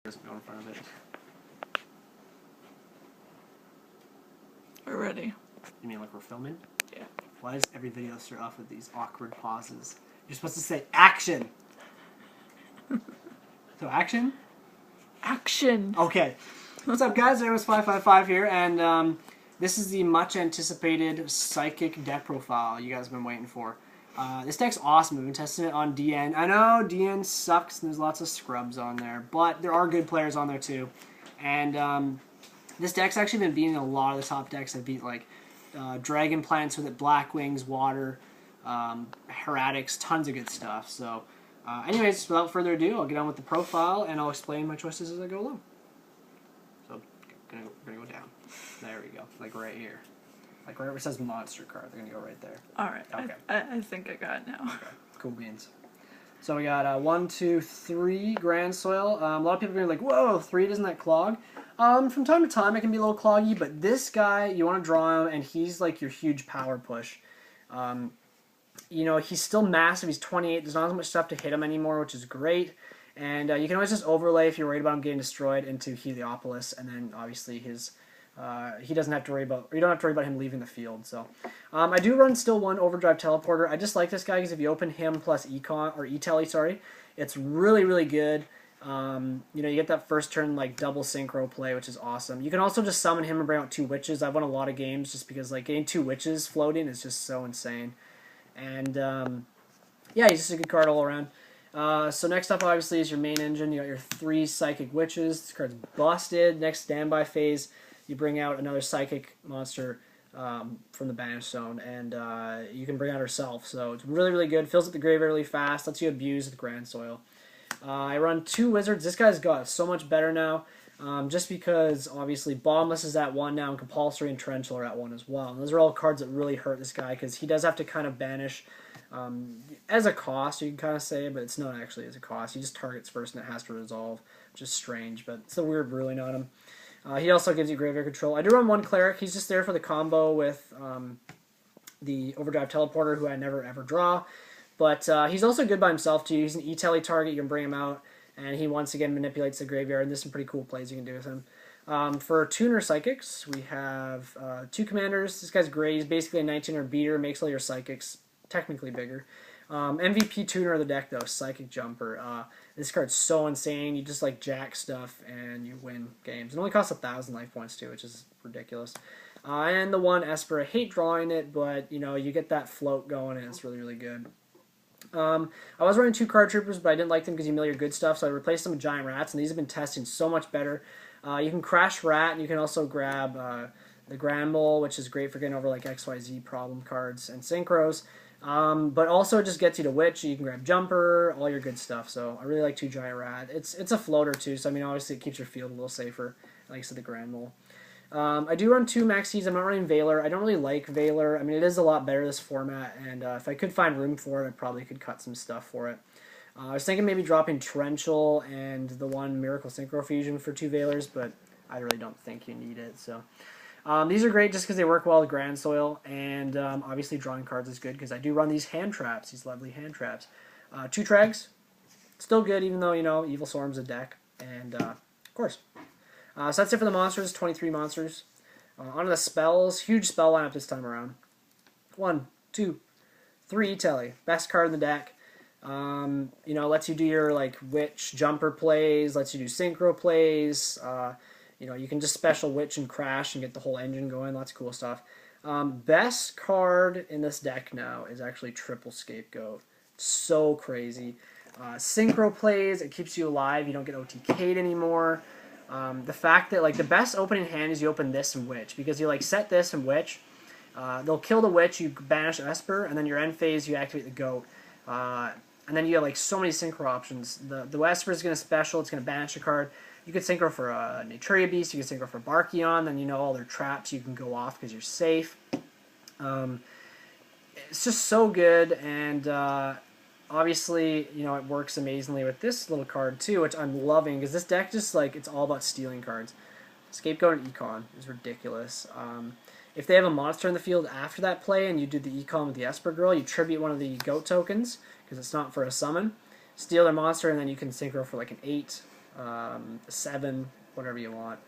Doesn't go in front of it. We're ready. You mean like we're filming? Yeah. Why does every video start off with these awkward pauses? You're supposed to say action. So action? Action! Okay. What's up, guys? Amos555 here, and this is the much anticipated Psychic deck profile you guys have been waiting for. This deck's awesome. We've been testing it on DN. I know DN sucks and there's lots of scrubs on there, but there are good players on there too. And this deck's actually been beating a lot of the top decks. I beat like Dragon Plants with it, Black Wings, Water, Heretics, tons of good stuff. So anyways, without further ado, I'll get on with the profile and I'll explain my choices as I go along. So we're gonna go down. There we go, like right here. Like wherever it says monster card, they're going to go right there. Alright, okay. I think I got it now. Okay, cool beans. So we got 1, 2, 3 Grandsoil. A lot of people are going to be like, whoa, 3, doesn't that clog? From time to time it can be a little cloggy, but this guy, you want to draw him, and he's like your huge power push. You know, he's still massive, he's 28, there's not as much stuff to hit him anymore, which is great. And you can always just overlay, if you're worried about him getting destroyed, into Heliopolis, and then obviously his... he doesn't have to worry about, or you don't have to worry about him leaving the field. So, I do run still one Overdrive Teleporter. I just like this guy because if you open him plus Econ or E-Tele, sorry, it's really really good. You know, you get that first turn like double synchro play, which is awesome. You can also just summon him and bring out 2 witches. I've won a lot of games just because like getting 2 witches floating is just so insane. And yeah, he's just a good card all around. So next up obviously is your main engine. You got your 3 Psychic Witches. This card's busted. Next standby phase, you bring out another Psychic monster from the Banish Zone, and you can bring out herself. So it's really, really good. Fills up the graveyard really fast. Lets you abuse with Grandsoil. I run 2 Wizards. This guy's got so much better now, just because obviously Bombless is at 1 now, and Compulsory and Torrential are at 1 as well. And those are all cards that really hurt this guy, because he does have to kind of banish as a cost, you can kind of say, but it's not actually as a cost. He just targets first, and it has to resolve, which is strange, but it's a weird ruling on him. He also gives you graveyard control. I do run 1 Cleric. He's just there for the combo with the Overdrive Teleporter, who I never ever draw. But he's also good by himself too. He's an E-Tele target. You can bring him out, and he once again manipulates the graveyard. And there's some pretty cool plays you can do with him. For Tuner Psychics, we have 2 Commanders. This guy's great. He's basically a 19er beater. Makes all your Psychics technically bigger. MVP tuner of the deck though, Psychic Jumper. This card's so insane. You just like jack stuff and you win games. It only costs 1,000 life points too, which is ridiculous. And the 1 Esper, I hate drawing it, but you know, you get that float going and it's really, really good. I was running 2 Card Troopers, but I didn't like them because you mill your good stuff, so I replaced them with Giant Rats, and these have been testing so much better. You can crash Rat, and you can also grab the Grand Mole, which is great for getting over like XYZ problem cards and synchros. But also it just gets you to Witch. You can grab Jumper, all your good stuff. So I really like 2 Giant Rat. It's a floater too, so I mean obviously it keeps your field a little safer. Like I said, the Grand Mole. I do run 2 Maxx. I'm not running Valor. I don't really like Valor. I mean, it is a lot better this format, and if I could find room for it, I probably could cut some stuff for it. I was thinking maybe dropping Torrential and the 1 Miracle Synchro Fusion for 2 Valors, but I really don't think you need it. So these are great just because they work well with Grandsoil, and obviously drawing cards is good because I do run these hand traps, these lovely hand traps. 2 Trags, still good even though, you know, Evil Swarm's a deck, and of course. So that's it for the monsters, 23 monsters. Onto the spells, huge spell lineup this time around. 1, 2, 3 E-Tele, best card in the deck. You know, lets you do your like Witch Jumper plays, lets you do Synchro plays. You know, you can just special Witch and Crash and get the whole engine going. Lots of cool stuff. Best card in this deck now is actually triple Scapegoat. So crazy. Synchro plays, it keeps you alive. You don't get OTK'd anymore. The fact that like the best opening hand is you open this and Witch, because you like set this and Witch. They'll kill the Witch, you banish Esper, and then your end phase you activate the Goat. And then you have like so many synchro options. The Esper is going to special, it's going to banish a card. You could synchro for Naturia Beast, you can synchro for Barkion, then you know all their traps you can go off because you're safe. It's just so good, and obviously, you know, it works amazingly with this little card too, which I'm loving, because this deck just like, it's all about stealing cards. Scapegoat and Econ is ridiculous. If they have a monster in the field after that play and you do the Econ with the Esper Girl, you tribute one of the Goat tokens, because it's not for a summon, steal their monster, and then you can synchro for like an 8. 7, whatever you want.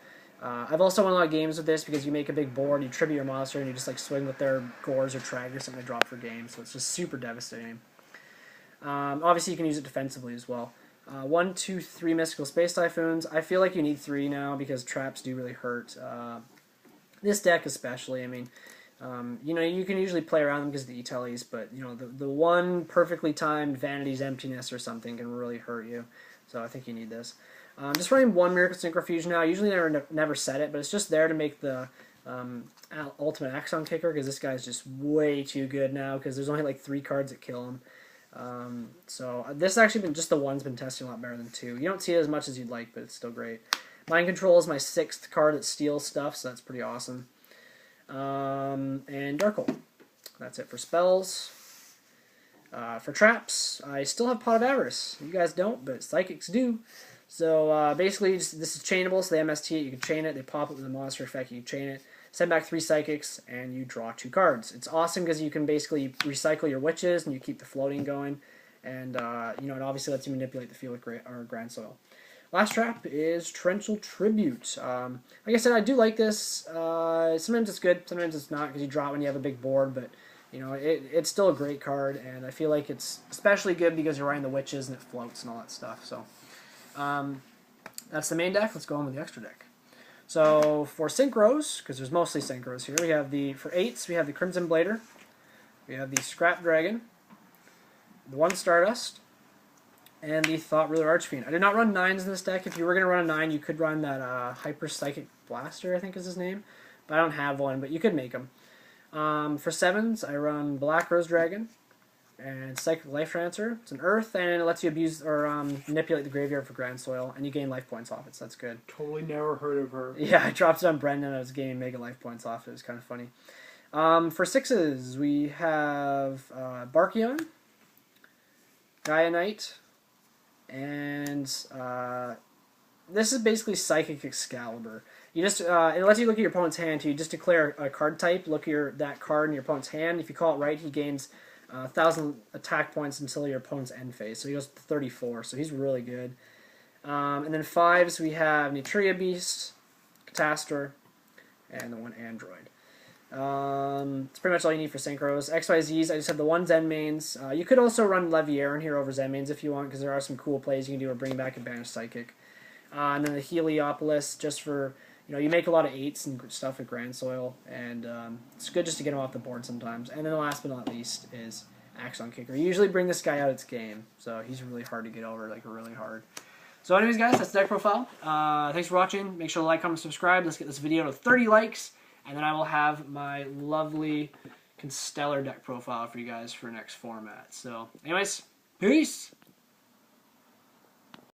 I've also won a lot of games with this because you make a big board, you tribute your monster, and you just like swing with their Gorz or Trag or something to drop for games. So it's just super devastating. Obviously, you can use it defensively as well. 1, 2, 3 Mystical Space Typhoons. I feel like you need 3 now because traps do really hurt. This deck especially, I mean, you know, you can usually play around them because of the E-Tellies, but, you know, the one perfectly timed Vanity's Emptiness or something can really hurt you. So I think you need this. Just running 1 Miracle Synchro Fusion now. I usually never set it, but it's just there to make the ultimate Axon Kicker because this guy's just way too good now because there's only like 3 cards that kill him. So this has actually been, just the 1's been testing a lot better than 2. You don't see it as much as you'd like, but it's still great. Mind Control is my 6th card that steals stuff, so that's pretty awesome. And Dark Hole. That's it for spells. For traps, I still have Pot of Avarice. You guys don't, but Psychics do. So basically, this is chainable, so they MST it, you can chain it, they pop it with a monster effect, you can chain it, send back 3 Psychics, and you draw 2 cards. It's awesome because you can basically recycle your witches, and you keep the floating going, and you know, it obviously lets you manipulate the field with Grandsoil. Last trap is Torrential Tribute. Like I said, I do like this. Sometimes it's good, sometimes it's not, because you draw it when you have a big board, but you know, it's still a great card, and I feel like it's especially good because you're running the witches, and it floats and all that stuff, so... that's the main deck. Let's go on with the extra deck. So for synchros, because there's mostly synchros here, we have for 8s, we have the Crimson Blader, we have the Scrap Dragon, the 1 Stardust, and the Thought Ruler Archfiend. I did not run 9s in this deck. If you were going to run a 9, you could run that Hyper Psychic Blaster, I think is his name, but I don't have one, but you could make them. For 7s, I run Black Rose Dragon, and Psychic Life Transfer. It's an Earth, and it lets you abuse or manipulate the graveyard for Grandsoil, and you gain life points off it, so that's good. Totally never heard of her. Yeah, I dropped it on Brendan, I was gaining mega life points off it. It was kind of funny. For 6s, we have Barkion, Gaia Knight, and this is basically Psychic Excalibur. You just it lets you look at your opponent's hand, too. You just declare a card type, look at that card in your opponent's hand. If you call it right, he gains 1,000 attack points until your opponent's end phase. So he goes to 34, so he's really good. And then 5s, we have Nitria Beast, Catastor, and the 1 Android. It's pretty much all you need for synchros. XYZs, I just have the 1 Zen mains. You could also run Leviarin here over Zen mains if you want, because there are some cool plays you can do or bring back a Banished Psychic. And then the Heliopolis, just for, you know, you make a lot of 8s and stuff with Grandsoil, and it's good just to get them off the board sometimes. And then the last but not least is Axon Kicker. You usually bring this guy out its game, so he's really hard to get over, like really hard. So anyways, guys, that's the deck profile. Thanks for watching. Make sure to like, comment, subscribe. Let's get this video to 30 likes, and then I will have my lovely CONSTELLAR deck profile for you guys for next format. So anyways, peace!